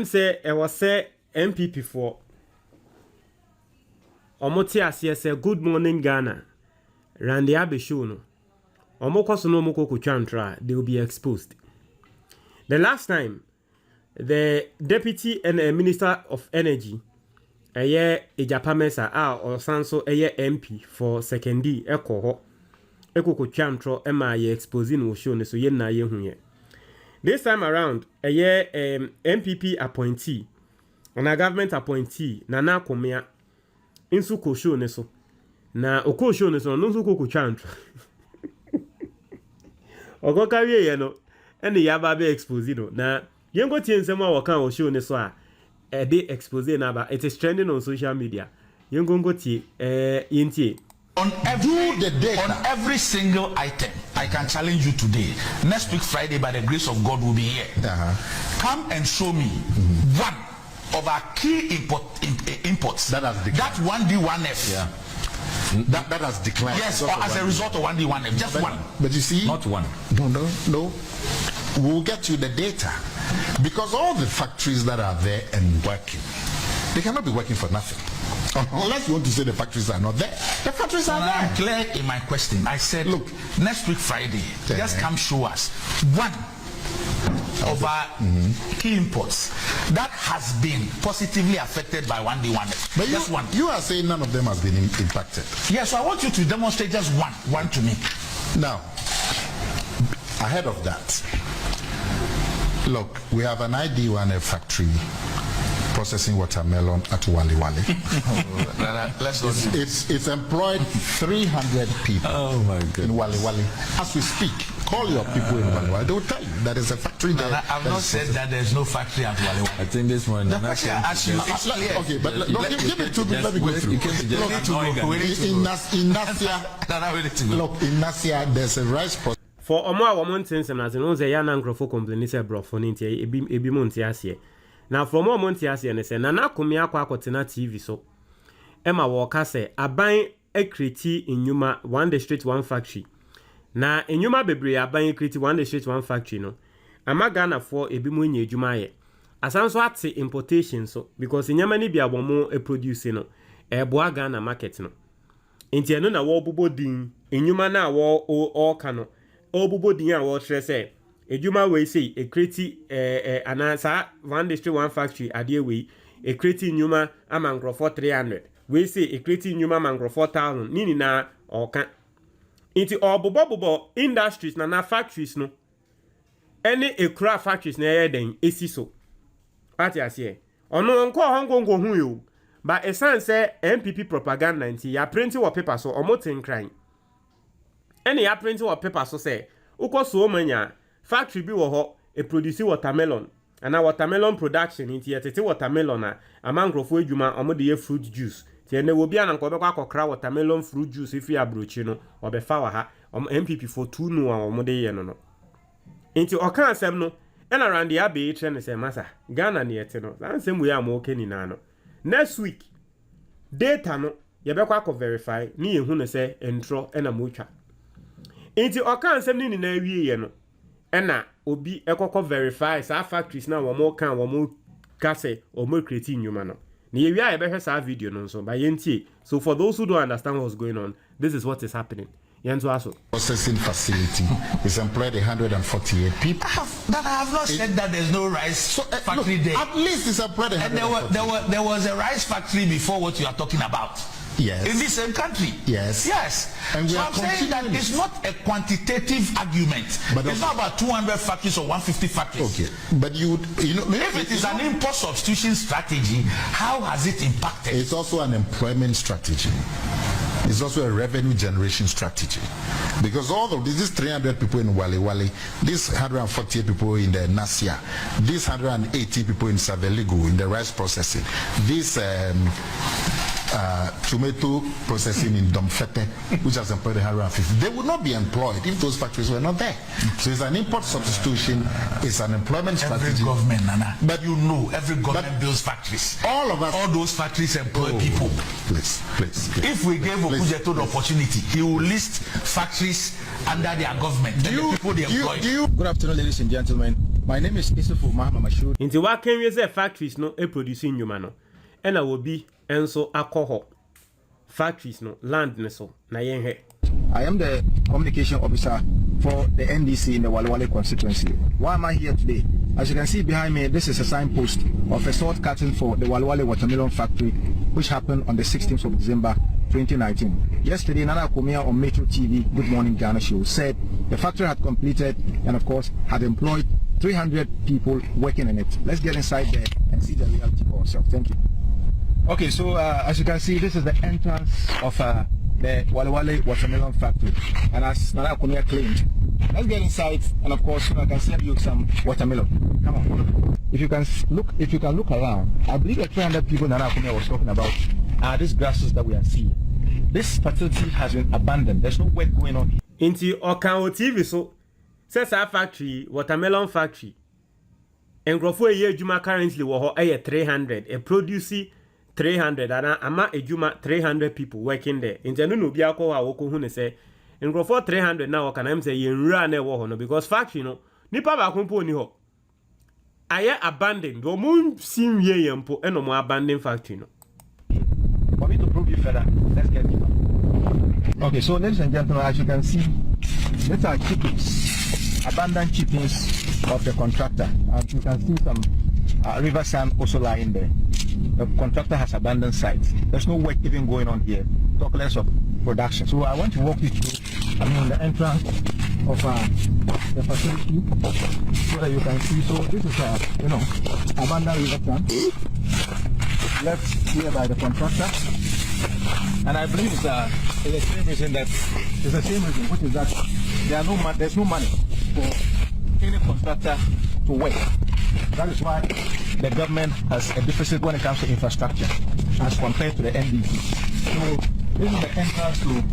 say I was say NPP for Omoti say good morning Ghana. Randy Abe show no. Omoko so no moko kuchantra, they will be exposed. The last time the deputy and minister of energy Ejapamesa or Sanso MP for second D Eko kuchantro ema ye exposing no show so ye na ye hu. This time around MPP appointee and a government appointee Nana Akomea insu ko show ne so na oko show ne so no so ko kuchantro ogo carry ye no ene ya ba be expose no na yengo tie nsem a wokan o show ne so a dey expose na ba it is trending on social media yengo ngo tie yentie on every single item. I can challenge you today. Next week Friday, by the grace of God, will be here. Come and show me one of our key imports that has declined. That 1D1F. Yeah. That has declined. Yes, or as a result of 1D1F. Just one. But you see, not one. No. We'll get you the data, because all the factories that are there and working, they cannot be working for nothing. Unless you want to say the factories are not there. The factories are there. I'm clear in my question. I said, look, next week Friday, just come show us one of our key imports that has been positively affected by 1D1F. But just one. You are saying none of them has been impacted. Yes, so I want you to demonstrate just one to me. Now, ahead of that, look, we have an ID1F factory processing watermelon at Wali Wali. It's employed 300 people. Oh my God. In Wali Wali. As we speak, call your people in Wali Wali. They will tell you that there's a factory there. I've not said that there's no factory at Wali Wali. I think this one. The question I asked you. Okay, but give it to me. Let me go through. Look, in Nasia, there's a rice process. For Omo Months and as an oze yana nkrofo complain say bro for nti ebi monti ase. Na from more monti ase ne say Nana Akomea akotena TV so. Emma Walker say aban ekreti enyuma one district one factory. Na enyuma bebre aban ekreti one district one factory no. Ama Ghana for ebi mu nya edwuma ye. Asanso ate importation so because enyama ni bia bomo e produce no. Boa Ghana market no. Enti eno na wo bobo din enyuma na wo all kano. Obubo din a wo tre say ejuma we say e create anasa one district one factory ade we e create nyuma amangro for 300 we say e create nyuma amangro 4000 nini na oka inti obobo industries na factories no any ekura factories na den esi so ati ase ono nko hongongo hu yo ba esan say NPP propaganda nti ya print wo paper so omoten kran any ya print what paper so say uko so manya factory bi wo ho e produce watermelon and watermelon production inti yetete watermelon a amangrofo adwuma omode ye fruit juice ti ene wo bia na nko be kwa kokra watermelon fruit juice ifi abrochi no obefa wa ha MPP for 2 no a omode ye no inti okan asem no ena randi abe tre ne say masa Ghana ne yete no ansem we am okay ni na no next week data no ye be kwa verify ni ye hu ne say entro ena motwa inti okan sem ni na awie ye no ena obi ekoko verify sa factories na wo mo kan wo mo kase o mo create nyuma no na ye wi be hwe sa video no so ba yentie. So for those who don't understand what's going on, this is what is happening. Yenzo aso processing facility is employed 148 people. I have not said that there's no rice factory there. At least it's employed. And there was a rice factory before what you are talking about. Yes. In the same country. Yes. And so I'm saying that it's not a quantitative argument. But it's not about 200 factories or 150 factories. Okay. But you know, if it is an import substitution strategy, how has it impacted? It's also an employment strategy. It's also a revenue generation strategy. Because all of these 300 people in Wali Wali, these 148 people in the Nasia, these 180 people in Saveligo in the rice processing, these tomato processing in Domfete, which has employed 150. They would not be employed if those factories were not there. So it's an import substitution, it's an employment strategy. Every government, Nana, but you know, every government builds factories. All of us, all those factories employ people. Please. If we gave Okujeto the opportunity, he will list factories under their government. The people they employ. Good afternoon, ladies and gentlemen. My name is Isufu Mahama Mashood. Inti wa can we say factories no e producing nyuma no. Ena will be enso akoho. Factories no land ne so na yen he. I am the communication officer for the NDC in the Walewale constituency. Why am I here today? As you can see behind me, this is a signpost of a salt cutting for the Walewale watermelon factory, which happened on the 16th of December 2019. Yesterday, Nana Akomea on Metro TV Good Morning Ghana show said the factory had completed and of course had employed 300 people working in it. Let's get inside there and see the reality for ourselves. Thank you. Okay, so as you can see, this is the entrance of the Walewale watermelon factory, and as Nana Akomea claimed, let's get inside and of course I can serve you some watermelon. Come on. If you can look around, I believe the 300 people Nana Akomea was talking about are these grasses that we are seeing. This facility has been abandoned. There's no work going on here. Inti Okan TV so says our factory, watermelon factory. Engrofo ye juma currently wo ho 300, a produce 300 and ama ejuma 300 people working there. Inti no bi akọ wa woko hu ne say engrofo 300 na waka na am say ye nra na wo ho no because factory no nipa ba kompo ni ho. Aye abandoned. Do mu sim ye yempo eno mo abandoned factory no. For me to prove you further, let's get deeper. Okay, so ladies and gentlemen, as you can see, these are chippings, abandoned chippings of the contractor. And you can see some river sand also lying there. The contractor has abandoned sites. There's no work even going on here, talk less of production. So I want to walk you through, the entrance of the facility so that you can see. So this is abandoned river sand left here by the contractor, and I believe it's the same reason which is that there's no money for any contractor to work. That is why the government has a deficit when it comes to infrastructure as compared to the NDP. So this is the entrance to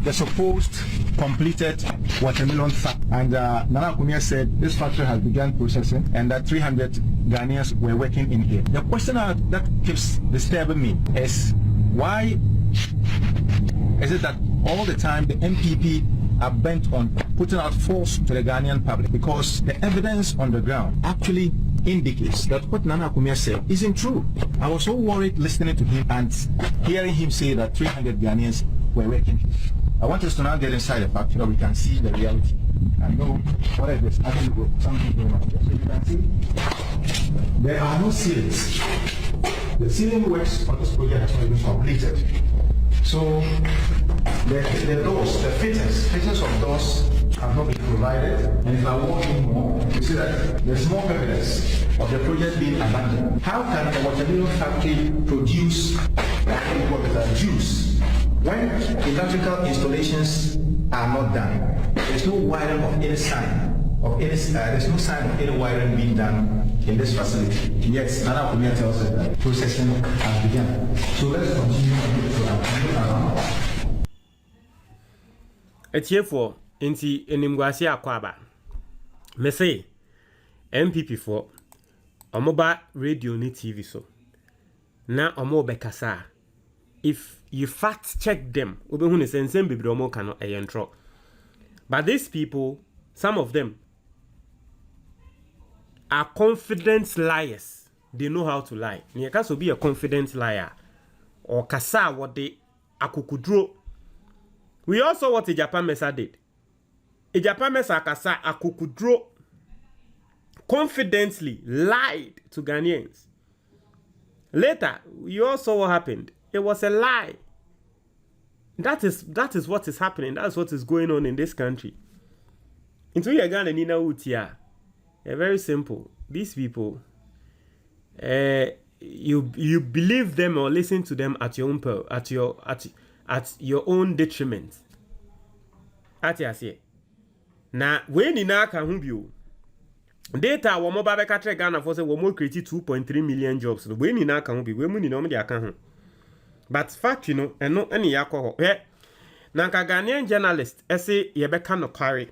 the supposed completed watermelon factory. And Nana Akomea said this factory has begun processing and that 300 Ghanaians were working in here. The question that keeps disturbing me is why is it that all the time the NPP are bent on putting out force to the Ghanaian public? Because the evidence on the ground actually indicates that what Nana Akomea said isn't true. I was so worried listening to him and hearing him say that 300 Ghanaians were working. I want us to now get inside the factory so we can see the reality and know what it is actually something going on here. So you can see there are no ceilings. The ceiling works on this project has not even completed. So the doors, the fittings of doors have not been provided. And if I walk in more, you see that there's more evidence of the project being abandoned. How can a watermelon factory produce juice when electrical installations are not done? There's no wiring of any sign. There's no sign of any wiring being done in this facility. Yes, Nana Akomea tells us that processing has begun. So let's continue to around. Etiefo inti enimguase akwaba. Me say NPP for omoba radio ni TV so. Na omo bekasa. If you fact check them, obehu ne sensem bebre omo kano eyentro. But these people, some of them are confident liars. They know how to lie. Ni kaso be a confident liar or kasa what they akukudro. We also saw what Japan Mesa did. Japan Mesa kasa akukudro confidently lied to Ghanaians. Later, you all saw what happened. It was a lie. That is what is happening. That's what is going on in this country. Into your Ghana Nina Utia. Very simple. These people, you believe them or listen to them at your own at your own detriment. At ya say. Na when in aka humbio data wo mo ba be ka tre Ghana for say wo mo create 2.3 million jobs. When in aka humbio we mu ni no mo de aka ho. But fact eno ene yakọ ho. Na ka Ghanaian journalist say ye be ka no kware.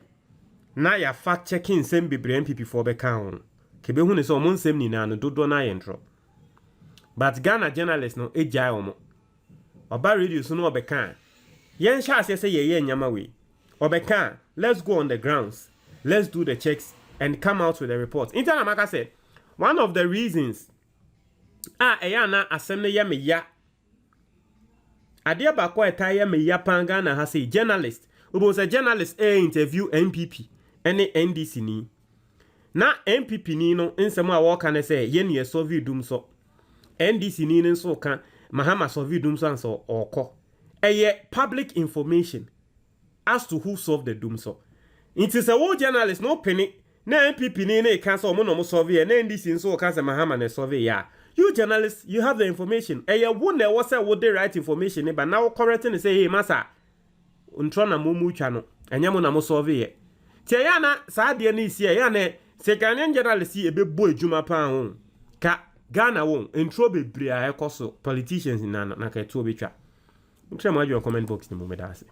Na ya fact checking sem bebre NPP for be ka ho. Kebe hu ne so mo nsem ni na no dodo na yentro. But Ghana journalist no ejai omo. Oba radio so no obeka. Yen sha say ye nyama we. Obeka, let's go on the grounds. Let's do the checks and come out with a report. Interna Maka said, one of the reasons na asem ye me ya. Adia ba kwa etaya me ya panga na ha say journalist. Ubo say journalist interview NPP ene NDC ni. Na NPP ni no nsem a wo ka ne say ye ne solve dum so. NDC ni nso ka Mahama solve dum so anso okọ. Eye public information as to who solved the doom so. It is a whole journalist no penny. Na NPP ni na kan so mo no solve na NDC nso ka say Mahama na solve ya. You journalists, you have the information. Eye wo na wo say wo the right information but now correcting and say hey masa untro na mo mu twa no. Enya mo na mo solve ye. Tie ya na saa de na isi ya na se Ghanaian journalists e be bo adwuma pa ho. Ka Ghana won intro bebre a ekoso politicians na ka to betwa. Mutwe mo adwo comment box ni mo me da ase.